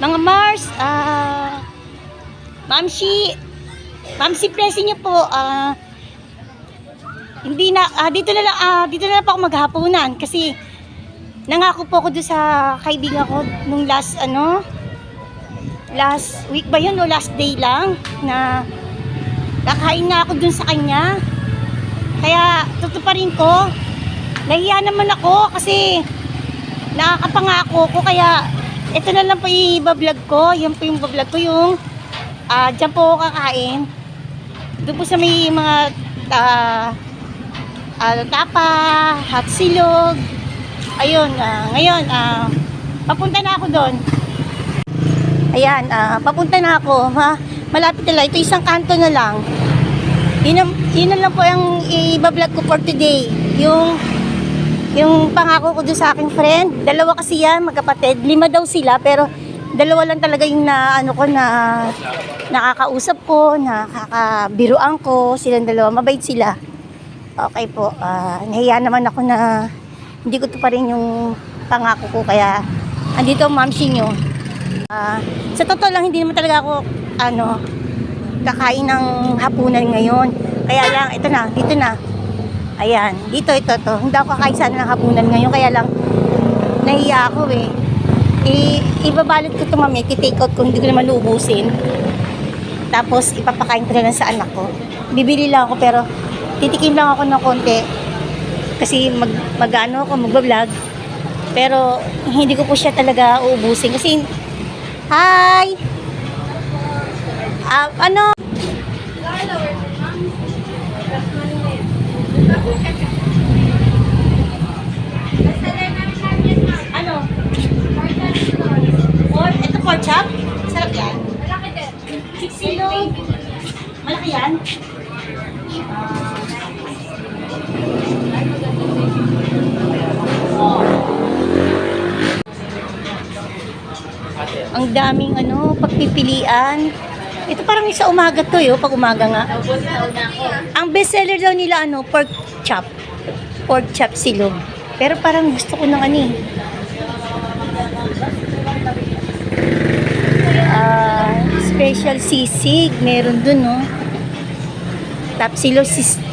Mga Mars, Ma'am si Presi niyo po, hindi na, dito na lang po ako maghapunan kasi nangako po ako doon sa kaibigan ko nung last week ba yun o last day lang na nakain na ako doon sa kanya. Kaya tutuparin ko. Nahiya naman ako kasi nakakapangako ko, kaya ito na lang po i-vlog ko. Yan po yung vlog ko, yung dyan po ako kakain. Doon po sa may mga tapa, hot silog. Ayun, ngayon papunta na ako doon. Ayan, papunta na ako. Malapit na lang. Ito isang kanto na lang. Yun na lang po yung i-vlog ko for today. Yung pangako ko doon sa aking friend. Dalawa kasi yan, magkapatid. 5 daw sila, pero dalawa lang talaga yung nakakausap ko, nakakabiruan ko. Silang dalawa, mabait sila. Okay po, nahiya naman ako na hindi ko to pa rin yung pangako ko, kaya andito ang mamsi nyo. Sa totoo lang, hindi naman talaga ako kakain ng hapunan ngayon. Kaya lang, dito na. Ayan, ito. Hindi ako kakain sana ng hapunan ngayon, kaya lang nahiya ako eh. Ibabalot ko ito mamaya, i-take out ko, hindi ko naman luubusin. Tapos ipapakain ko na lang sa anak ko. Bibili lang ako, pero titikim lang ako ng konti. Kasi magbablog. Pero hindi ko po siya talaga uubusin. Kasi, hi! Ano? Ito pork chop? Sarap yan? Malaki din. 6 kilo. Malaki yan? Ang daming pagpipilian. Ito parang sa umaga to pag umaga nga. Ang best seller daw nila pork chop. Pork chop silog. Pero parang gusto ko ng special sisig. Meron dun Tap silog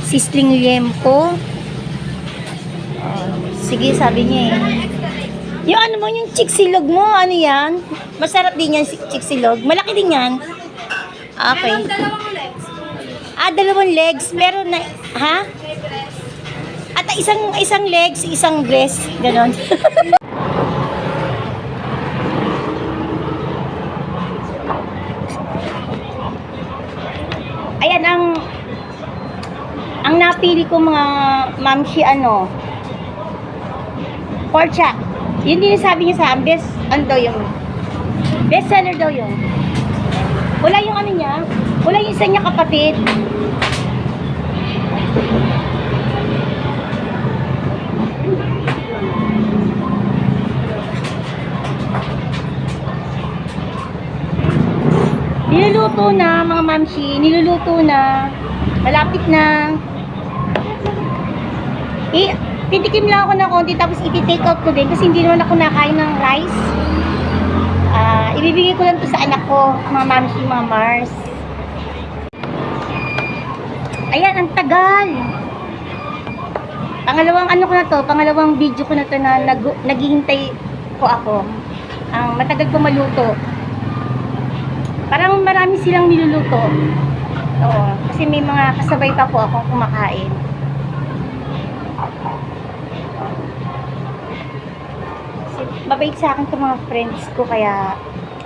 sisling liempo. Sige, sabi niya yung yung chiksilog mo, ano yan? Masarap din yan, chiksilog. Malaki din yan. Okay. Meron dalawang legs. 2 legs. Meron na, ha? At isang legs, isang breast. Ganon. Ayan, ang napili ko mga mamshi, pork chop. Yun din sabi niya sa akin, best seller daw yun. Wala yung niya, wala yung isa niya kapatid. Niluluto na mga mamshi, niluluto na. Malapit na. Titikim lang ako ng konti, tapos iti-take out ko din kasi hindi naman ako nakain ng rice. Ibibigay ko lang to sa anak ko, mga mamshi, mga Mars. Ayan, ang tagal. Pangalawang video ko na to na naghihintay ko ako. Matagal ko maluto. Parang marami silang niluluto. Oo, kasi may mga kasabay pa po akong kumakain. Mabait sa akin itong mga friends ko, kaya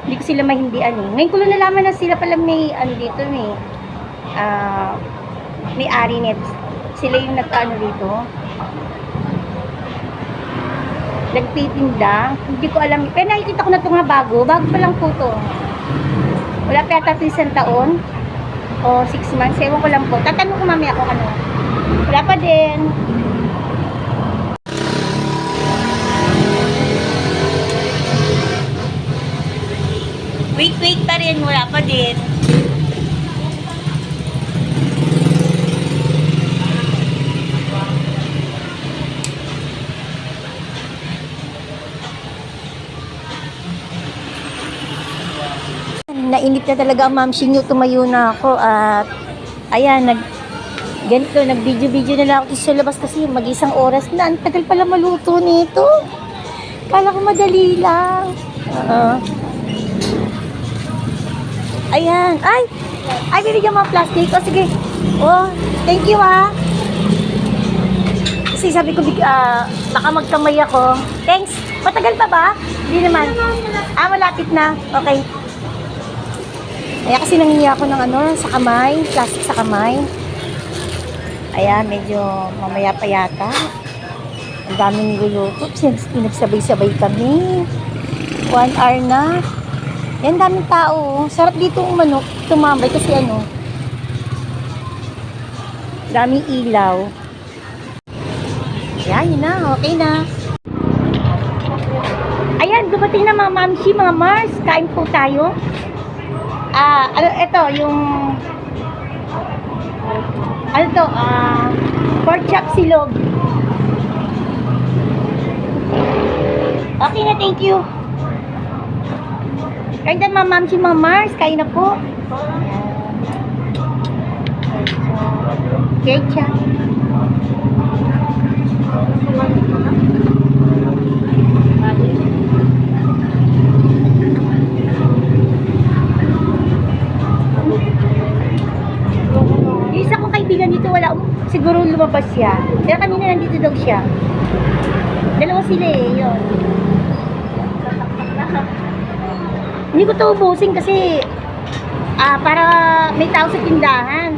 hindi ko sila mahindian Ngayon ko lang nalaman na sila pala may dito may ari net. Sila yung dito. Nagtitinda. Hindi ko alam. Pero nakikita ko na ito nga bago. Bago pa lang po ito. Wala pa yata 1 taon o 6 months. Ewan ko lang po. Tatanong ko mamaya kung Wala pa din. Wait pa rin, wala pa din. Nainip na talaga ang Ma'am Shinyo, tumayo na ako at ayan, ganito, nag-video-video na lang ako sa labas kasi mag-isang oras na. Ang tagal pala maluto nito. Kala ko madali lang. Ayan. Ay, bibigyan mo ang plastic. O, sige. Oh, thank you Kasi sabi ko, baka magkamay ako. Thanks. Matagal pa ba? Hindi naman. Malapit na. Okay. Kaya kasi nangingi ako ng sa kamay. Plastic sa kamay. Ayan, medyo mamaya pa yata. Ang daming niluluto. Pinagsabay-sabay kami. 1 hour na. Yan, daming tao. Sarap dito manok. Tumambay kasi daming ilaw. Ayan, yun na. Okay na. Ayan, dumating na mga mamsi, mga Mars. Kain po tayo. Ito, yung pork chop silog. Okay na, thank you. Kain na mga mamsi, mga Mars. Kain na po. Ketchup. Yung isa kong kaibigan dito, siguro lumabas siya. Pero kanina nandito daw siya. Dalawa sila yun. Hindi ko ito ubusin kasi para may tao sa tindahan.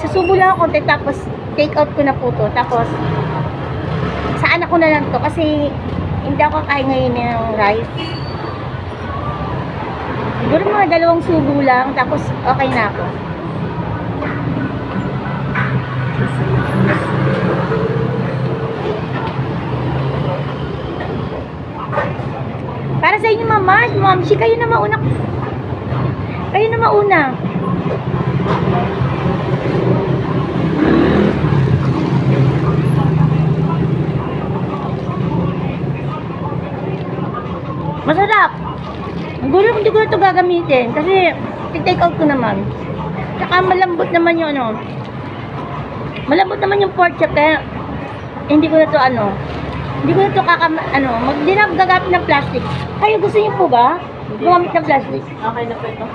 Susubo lang ako konti tapos take out ko na po to. Tapos sa anak ko na lang to kasi hindi ako kakain ngayon ng rice. Siguro mga 2 subo lang tapos okay na ako. Para sa inyo Ma'am, Mamsi, kayo na mauna. Kayo na mauna. Masarap. Ang gulo kung hindi ko ito gagamitin kasi take out ko naman. Tsaka malambot naman yung malambot naman yung pork chop kaya hindi ko na ito hindi ko na ito hindi na gagamit ng plastic. Kayo gusto niyo po ba gumamit ng plastic? Okay na po ito.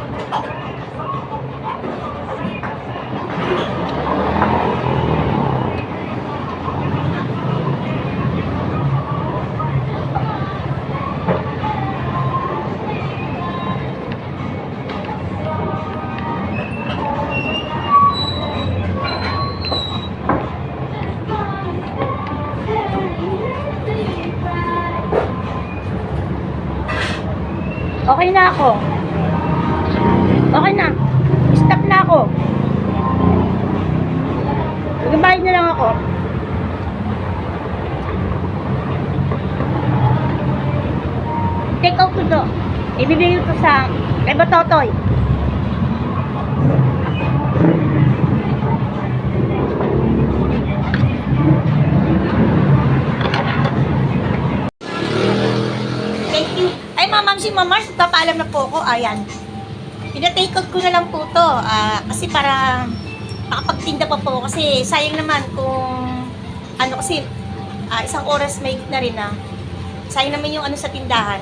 Okay na ako. Okay na. Stop na ako. Magbabayad na lang ako. Take out ko to. Ibibigay ko sa kay Batotoy. Si Ma'am, papaalam na po ako. Ayan. Pina-take out ko na lang po to. Kasi para makapagtinda pa po. Kasi sayang naman kung kasi 1 oras may na rin sayang naman yung sa tindahan.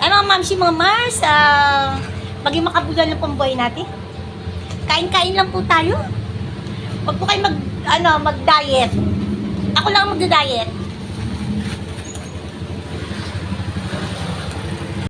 Ay mga Ma'am, si Ma'am Mars, maging makabulan lang po ang buhay natin. Kain-kain lang po tayo. Huwag po kayo mag-diet. Ako lang ang mag-diet.